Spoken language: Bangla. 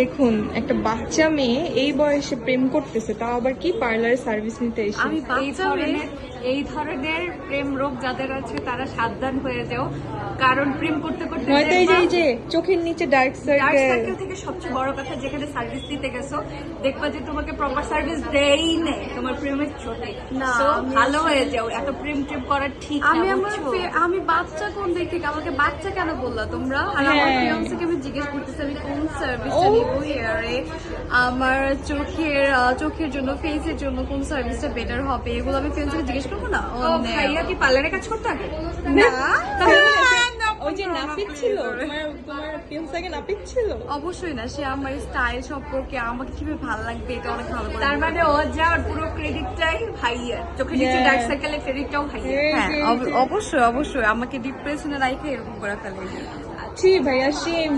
দেখুন একটা বাচ্চা মেয়ে এই বয়সে প্রেম করতেছে, তাও আবার কি পার্লার সার্ভিস নিতে এসে। আমি এই ধরনের প্রেম রোগ যাদের আছে তারা সাবধান হয়ে যাও, কারণ প্রেম করতে করতে নয়তো এই যে চোখের নিচে ডার্ক ডার্ক সার্কেল। সার্কেল থেকে সবচেয়ে বড় কথা, যেখানে সার্ভিস দিতে গেছো দেখবা যে তোমাকে প্রপার সার্ভিস দেই নেই তোমার প্রেমের চোটে। So, ভালো হয়ে যাও, এত প্রেম করা ঠিক না। আমি বাচ্চা কোন দিক থেকে, আমাকে বাচ্চা কেন বললা তোমরা? আর আমার হ্যাঁ। ফিয়ান্সেকে আমি জিজ্ঞেস করতেছি আমি কোন সার্ভিসটা নিব হেয়ারে, আমার চোখের জন্য, ফেসের জন্য কোন সার্ভিসটা বেটার হবে, এগুলো আমি ফিয়ান্সকে জিজ্ঞেস করবো না? ও ভাইয়া কি পার্লারে কাজ করতে আগে? ওই যে নাপিত ছিল, তোমার ফিয়ান্সেকে নাপিত ছিল? অবশ্যই না, সে আমার স্টাইল সম্পর্কে আমাকে কিভাবে ভালো লাগবে এটা অনেক ভালো করে তার মানে ও যাওয়ার পুরো ক্রেডিটটাই ভাইয়ার, চোখের নিচে Yeah. ডার্ক সার্কেলের ক্রেডিটটাও ভাইয়ার। হ্যাঁ অবশ্যই আমাকে ডিপ্রেশনে রাখে এরকম করে ফেলে। ছি ভাইয়া, সেম